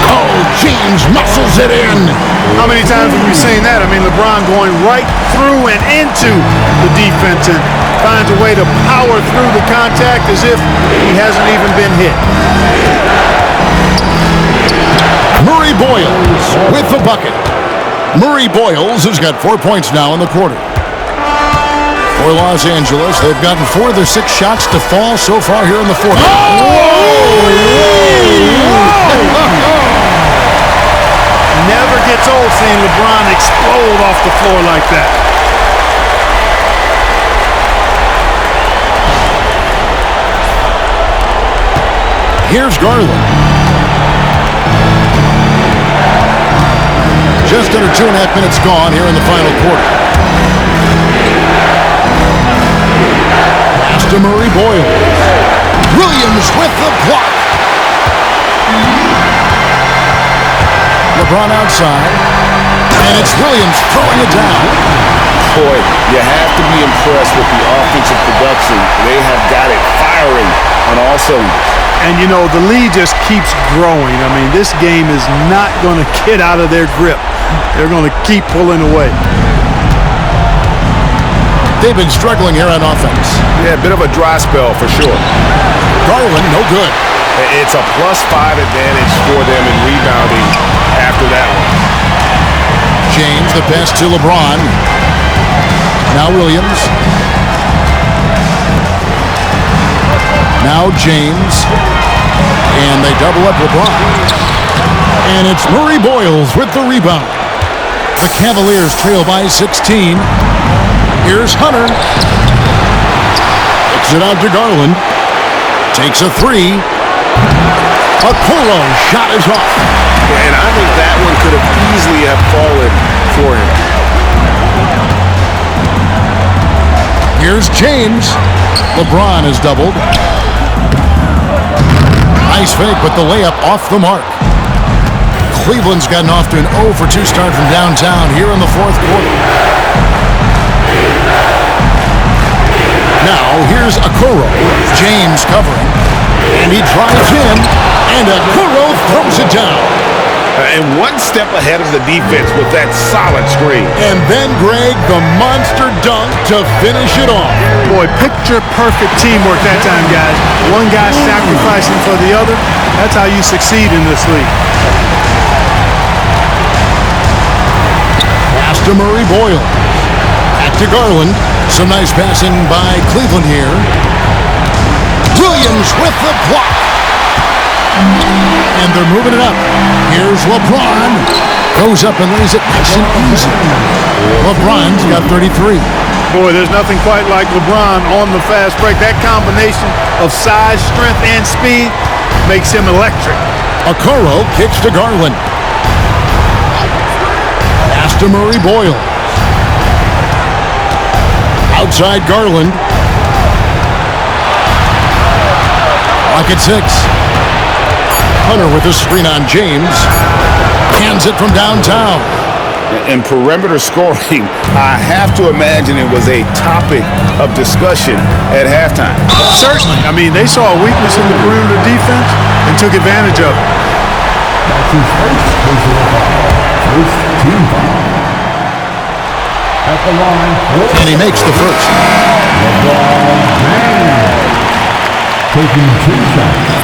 Oh, James muscles it in. How many times have we seen that? I mean, LeBron going right through and into the defense and finds a way to power through the contact as if he hasn't even been hit. Murray Boyles with the bucket. Murray Boyles has got 4 points now in the quarter. For Los Angeles, they've gotten 4 of their 6 shots to fall so far here in the fourth. Never gets old seeing LeBron explode off the floor like that. Here's Garland. Just under 2.5 minutes gone here in the final quarter. Pass to Murray Boyle. Williams with the block. LeBron outside. And it's Williams throwing it down. Boy, you have to be impressed with the offensive production. They have got it firing on all cylinders. And, you know, the lead just keeps growing. I mean, this game is not going to get out of their grip. They're going to keep pulling away. They've been struggling here on offense. Yeah, a bit of a dry spell for sure. Garland, no good. It's a +5 advantage for them in rebounding after that one. James, the pass to LeBron. Now Williams. Now James. And they double up LeBron. And it's Murray Boyles with the rebound. The Cavaliers trail by 16. Here's Hunter. Kicks it out to Garland. Takes a 3. Okoro shot is off. And I think that one could have easily have fallen for him. Here's James. LeBron is doubled. Nice fake, but the layup off the mark. Cleveland's gotten off to an 0 for 2 start from downtown here in the fourth quarter. Now, here's Okoro. James covering. And he drives in. And Okoro throws it down. And one step ahead of the defense with that solid screen. And then, Greg, the monster dunk to finish it off. Boy, picture-perfect teamwork that time, guys. One guy sacrificing for the other. That's how you succeed in this league. Pass to Murray Boyle. Back to Garland. Some nice passing by Cleveland here. Williams with the block. And they're moving it up. Here's LeBron. Goes up and lays it nice and easy. LeBron's got 33. Boy, there's nothing quite like LeBron on the fast break. That combination of size, strength, and speed makes him electric. Okoro kicks to Garland. Pass to Murray Boyle. Outside Garland. Lock at 6. Hunter with a screen on James. Hands it from downtown. In perimeter scoring, I have to imagine it was a topic of discussion at halftime. Certainly. I mean, they saw a weakness in the perimeter defense and took advantage of it. That's his first team foul. At the line. And he makes the first. LeBron James taking 2 shots.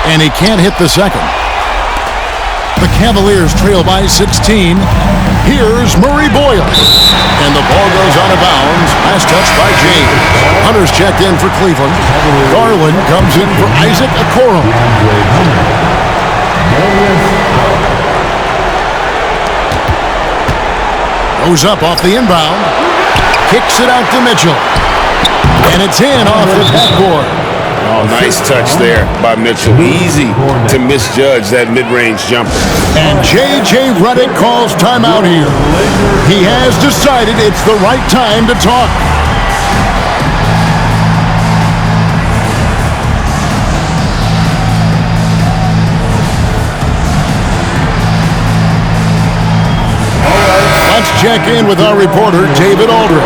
And he can't hit the second. The Cavaliers trail by 16. Here's Murray Boyle. And the ball goes out of bounds. Last touch by James. Hunter's checked in for Cleveland. Garland comes in for Isaac Okoro. Goes up off the inbound. Kicks it out to Mitchell. And it's in off the backboard. Oh, nice touch there by Mitchell. Easy to misjudge that mid-range jumper. And J.J. Redick calls timeout here. He has decided it's the right time to talk. Let's check in with our reporter, David Aldridge.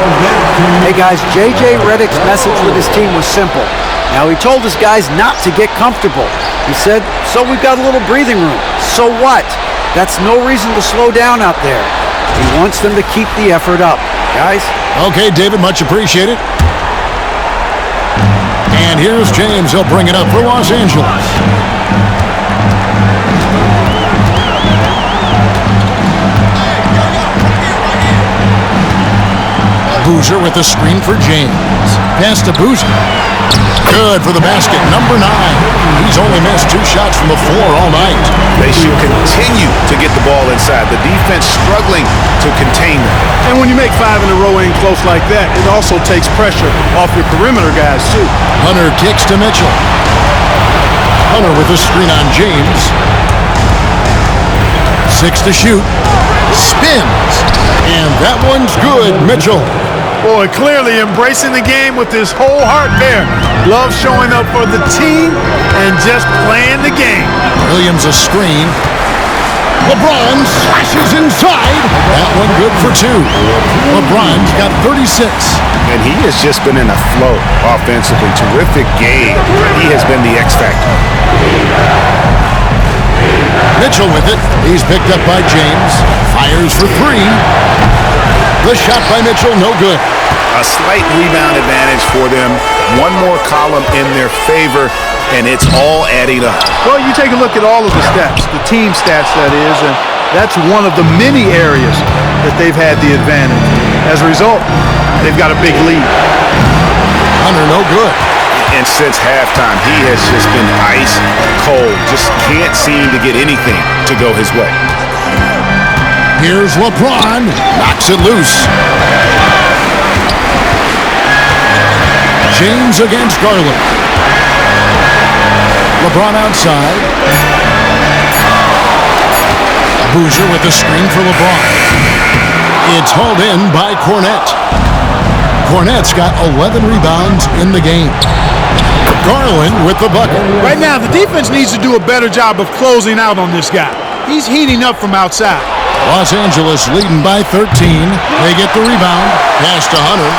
Hey guys, J.J. Redick's message with his team was simple. Now, he told his guys not to get comfortable. He said, so we've got a little breathing room. So what? That's no reason to slow down out there. He wants them to keep the effort up. Guys? Okay, David, much appreciated. And here's James. He'll bring it up for Los Angeles. Boozer with the screen for James. Pass to Boozer. Good for the basket, number 9. He's only missed 2 shots from the floor all night. They should continue to get the ball inside. The defense struggling to contain them. And when you make 5 in a row in close like that, it also takes pressure off your perimeter guys, too. Hunter kicks to Mitchell. Hunter with the screen on James. 6 to shoot. Spins. And that one's good, Mitchell. Boy, clearly embracing the game with his whole heart there. Love showing up for the team and just playing the game. Williams a screen. LeBron slashes inside. That one good for 2. LeBron's got 36. And he has just been in a flow offensively. Terrific game. He has been the X factor. Mitchell with it. He's picked up by James. Fires for 3. The shot by Mitchell, no good. A slight rebound advantage for them. One more column in their favor, and it's all adding up. Well, you take a look at all of the stats, the team stats that is, and that's one of the many areas that they've had the advantage. As a result, they've got a big lead. Hunter, no good. And since halftime, he has just been ice cold. Just can't seem to get anything to go his way. Here's LeBron. Knocks it loose. James against Garland. LeBron outside. Boozer with the screen for LeBron. It's hauled in by Cornette. Cornette's got 11 rebounds in the game. Garland with the bucket. Right now, the defense needs to do a better job of closing out on this guy. He's heating up from outside. Los Angeles leading by 13. They get the rebound. Pass to Hunter.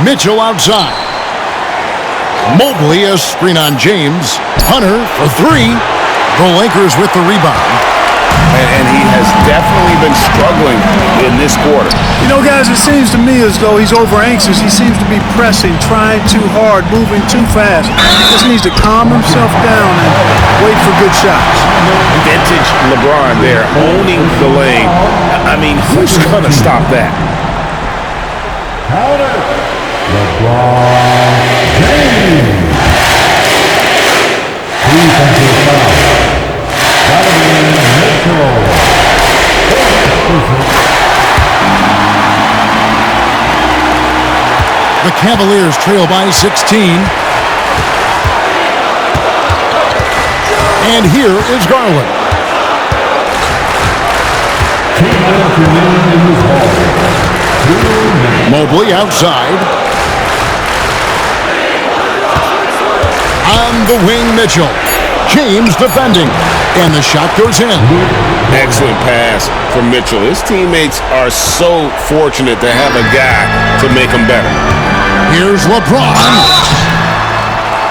Mitchell outside. Mobley a screen on James. Hunter for three. The Lakers with the rebound. And he has definitely been struggling in this quarter. You know, guys, it seems to me as though he's over anxious. He seems to be pressing, trying too hard, moving too fast. He just needs to calm himself down and wait for good shots. Vintage LeBron there, owning the lane. I mean, who's going to stop that? LeBron James. Defensive foul. The Cavaliers trail by 16. And here is Garland. Mobley outside. On the wing, Mitchell. James defending. And the shot goes in. Excellent pass from Mitchell. His teammates are so fortunate to have a guy to make them better. Here's LeBron.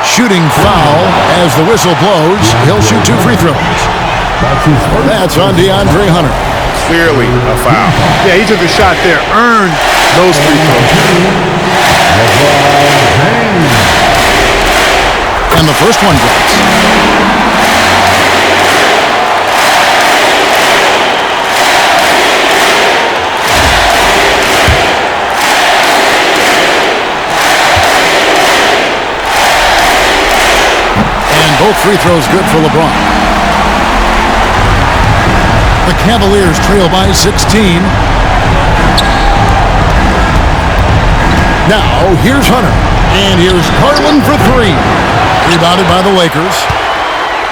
Shooting foul as the whistle blows. He'll shoot 2 free throws. That's on DeAndre Hunter. Clearly a foul. Yeah, he took a shot there. Earned those free throws. And the first one drops. Both free throws good for LeBron. The Cavaliers trail by 16. Now, here's Hunter. And here's Garland for three. Rebounded by the Lakers.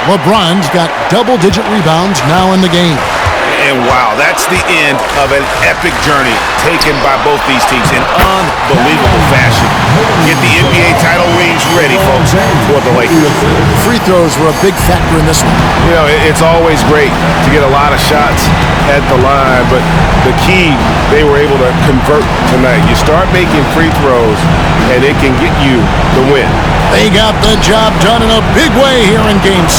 LeBron's got double-digit rebounds now in the game. And wow, that's the end of an epic journey taken by both these teams in unbelievable fashion. Get the NBA title rings ready, folks, for the Lakers. Free throws were a big factor in this one. You know, it's always great to get a lot of shots at the line, but the key, they were able to convert tonight. You start making free throws, and it can get you the win. They got the job done in a big way here in Game 6.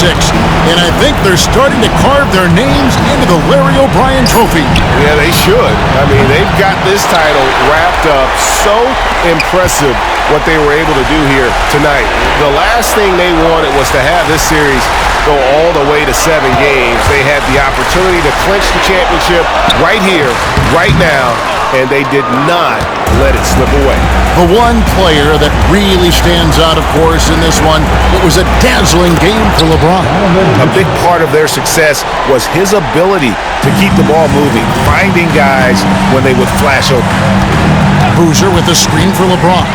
And I think they're starting to carve their names into the Larry O'Brien Trophy. Yeah, they should. I mean, they've got this title wrapped up. So impressive what they were able to do here tonight. The last thing they wanted was to have this series go all the way to 7 games. They had the opportunity to clinch the championship right here, right now, and they did not let it slip away. The one player that really stands out, of course, in this one, it was a dazzling game for LeBron. A big part of their success was his ability to keep the ball moving, finding guys when they would flash open. Boozer with the screen for LeBron.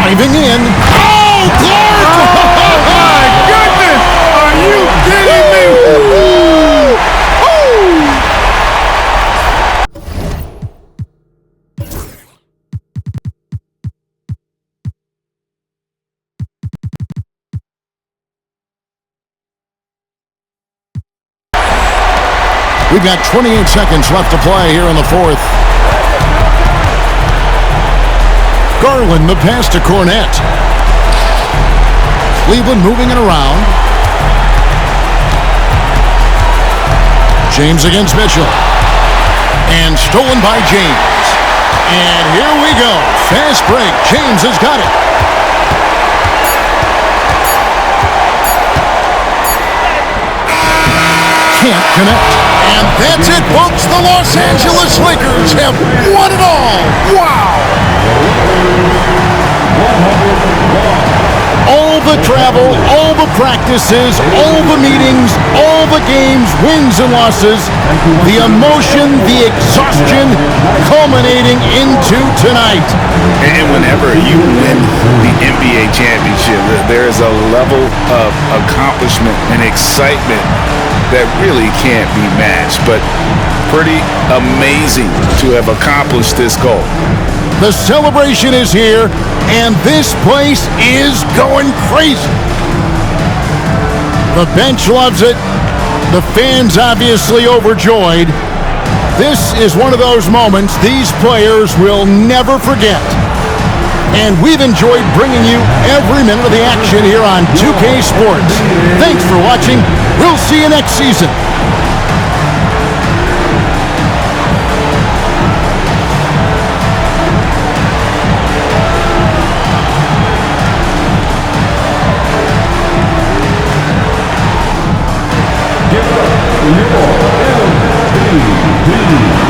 Driving in. Oh, Clark! Oh, my goodness! Are you kidding me? We've got 28 seconds left to play here in the fourth. Garland, the pass to Cornette. Cleveland moving it around. James against Mitchell. And stolen by James. And here we go. Fast break. James has got it. Can't connect. And that's it, folks. The Los Angeles Lakers have won it all. Wow. All the travel, all the practices, all the meetings, all the games, wins and losses, the emotion, the exhaustion culminating into tonight. And whenever you win the NBA championship, there is a level of accomplishment and excitement that really can't be matched, but pretty amazing to have accomplished this goal. The celebration is here, and this place is going crazy. The bench loves it. The fans obviously overjoyed. This is one of those moments these players will never forget. And we've enjoyed bringing you every minute of the action here on 2K Sports. Thanks for watching. We'll see you next season. Give up your MVP.